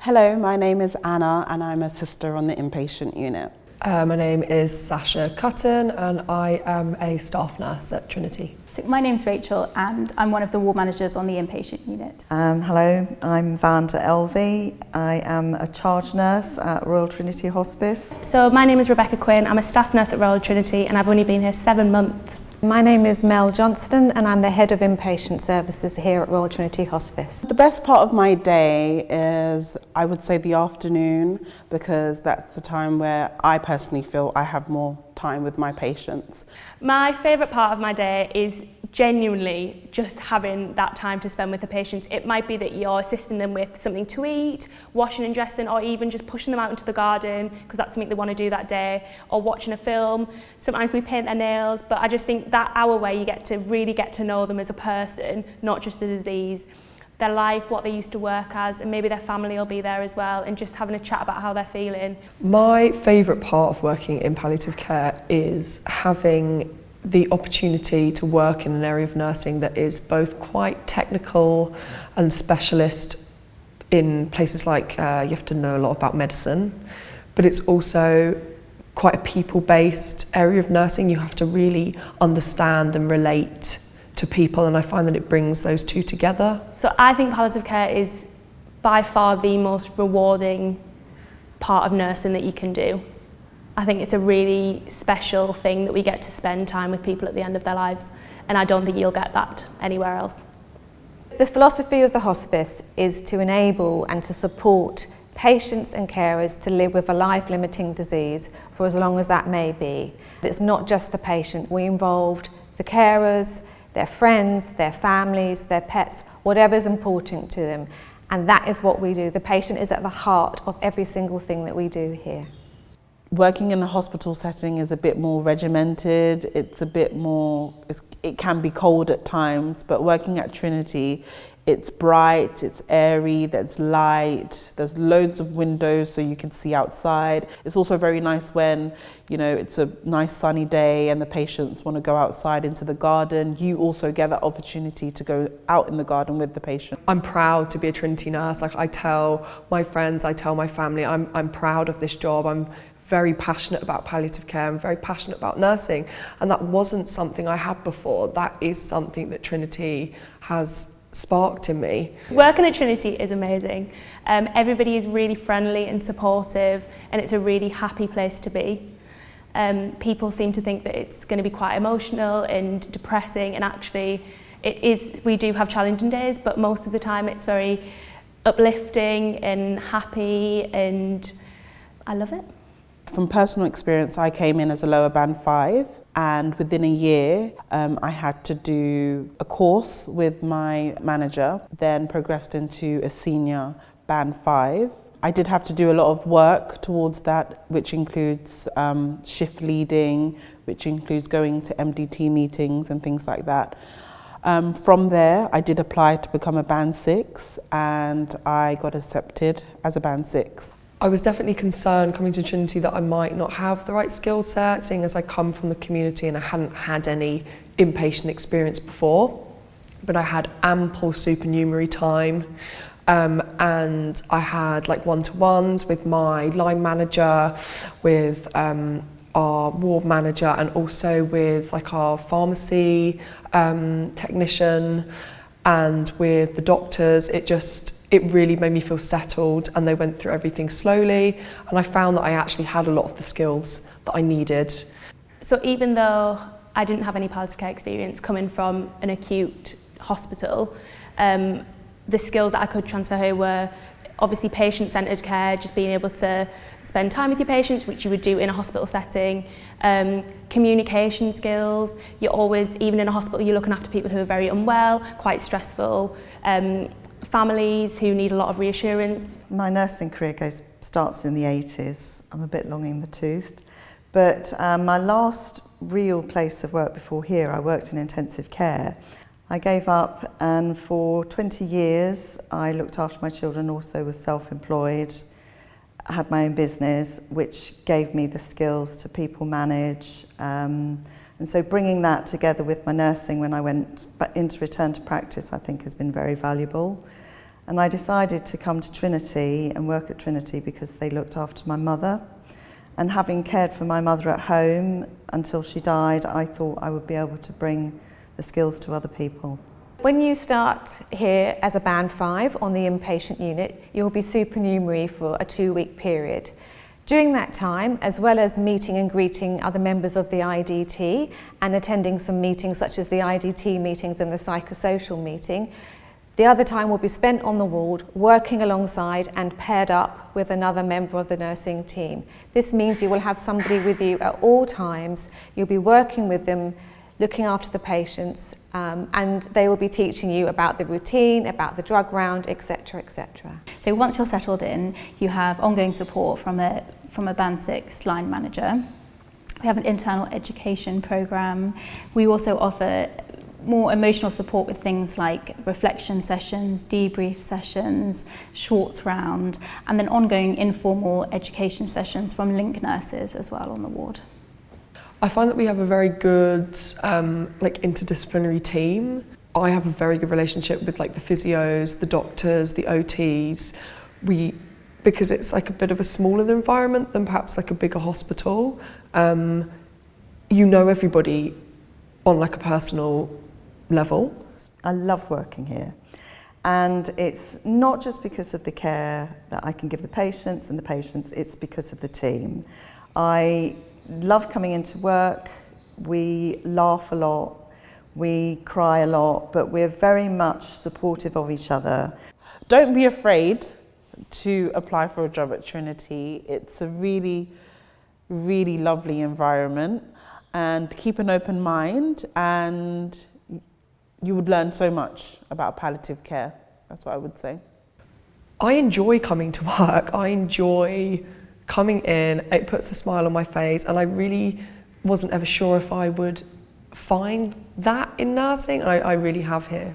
Hello, my name is Anna and I'm a sister on the inpatient unit. My name is Sasha Cutton and I am a staff nurse at Trinity. So my name's Rachel and I'm one of the ward managers on the inpatient unit. Hello, I'm Vanda Elvey. I am a charge nurse at Royal Trinity Hospice. So my name is Rebecca Quinn. I'm a staff nurse at Royal Trinity and I've only been here 7 months. My name is Mel Johnston and I'm the head of inpatient services here at Royal Trinity Hospice. The best part of my day is, I would say, the afternoon, because that's the time where I personally feel I have more time with my patients. My favourite part of my day is genuinely just having that time to spend with the patients. It might be that you're assisting them with something to eat, washing and dressing, or even just pushing them out into the garden because that's something they want to do that day, or watching a film. Sometimes we paint their nails, but I just think that hour where you get to really get to know them as a person, not just a disease, their life, what they used to work as, and maybe their family will be there as well, and just having a chat about how they're feeling. My favourite part of working in palliative care is having the opportunity to work in an area of nursing that is both quite technical and specialist in places like you have to know a lot about medicine, but it's also quite a people-based area of nursing. You have to really understand and relate to people, and I find that it brings those two together. So I think palliative care is by far the most rewarding part of nursing that you can do. I think it's a really special thing that we get to spend time with people at the end of their lives, and I don't think you'll get that anywhere else. The philosophy of the hospice is to enable and to support patients and carers to live with a life-limiting disease for as long as that may be. It's not just the patient. We involved the carers, their friends, their families, their pets, whatever's important to them. And that is what we do. The patient is at the heart of every single thing that we do here. Working in a hospital setting is a bit more regimented, it's a bit more, it can be cold at times, but working at Trinity, it's bright, it's airy, there's light, there's loads of windows so you can see outside. It's also very nice when, you know, it's a nice sunny day and the patients want to go outside into the garden. You also get that opportunity to go out in the garden with the patient. I'm proud to be a Trinity nurse. Like, I tell my friends, I tell my family, I'm proud of this job. I'm very passionate about palliative care. I'm very passionate about nursing, and that wasn't something I had before. That is something that Trinity has sparked in me. Working at Trinity is amazing. Everybody is really friendly and supportive, and it's a really happy place to be. People seem to think that it's going to be quite emotional and depressing, and actually it is. We do have challenging days, but most of the time it's very uplifting and happy, and I love it. From personal experience, I came in as a lower band 5, and within a year I had to do a course with my manager, then progressed into a senior band 5. I did have to do a lot of work towards that, which includes shift leading, which includes going to MDT meetings and things like that. From there, I did apply to become a band 6, and I got accepted as a band 6. I was definitely concerned coming to Trinity that I might not have the right skill set, seeing as I come from the community and I hadn't had any inpatient experience before. But I had ample supernumerary time, and I had like one-to-ones with my line manager, with our ward manager, and also with like our pharmacy technician, and with the doctors. It really made me feel settled, and they went through everything slowly, and I found that I actually had a lot of the skills that I needed. So even though I didn't have any palliative care experience coming from an acute hospital, the skills that I could transfer here were obviously patient-centred care, just being able to spend time with your patients, which you would do in a hospital setting, communication skills. You're always, even in a hospital, you're looking after people who are very unwell, quite stressful, families who need a lot of reassurance. My nursing career starts in the 80s. I'm a bit long in the tooth. But my last real place of work before here, I worked in intensive care. I gave up, and for 20 years I looked after my children, also was self-employed. I had my own business, which gave me the skills to people manage. And so bringing that together with my nursing when I went into return to practice, I think has been very valuable. And I decided to come to Trinity and work at Trinity because they looked after my mother. And having cared for my mother at home until she died, I thought I would be able to bring the skills to other people. When you start here as a band 5 on the inpatient unit, you'll be supernumerary for a 2-week period. During that time, as well as meeting and greeting other members of the IDT and attending some meetings such as the IDT meetings and the psychosocial meeting, the other time will be spent on the ward, working alongside and paired up with another member of the nursing team. This means you will have somebody with you at all times. You'll be working with them, looking after the patients, and they will be teaching you about the routine, about the drug round, etc., etc. So once you're settled in, you have ongoing support from a Band 6 line manager. We have an internal education programme. We also offer more emotional support with things like reflection sessions, debrief sessions, shorts round, and then ongoing informal education sessions from link nurses as well on the ward. I find that we have a very good interdisciplinary team. I have a very good relationship with the physios, the doctors, the OTs. Because it's like a bit of a smaller environment than perhaps like a bigger hospital, you know everybody on like a personal level. I love working here, and it's not just because of the care that I can give the patients, it's because of the team. I love coming into work. We laugh a lot, we cry a lot, but we're very much supportive of each other. Don't be afraid to apply for a job at Trinity. It's a really, really lovely environment, and keep an open mind, and you would learn so much about palliative care. That's what I would say. I enjoy coming to work. I enjoy coming in. It puts a smile on my face, and I really wasn't ever sure if I would find that in nursing. I really have here.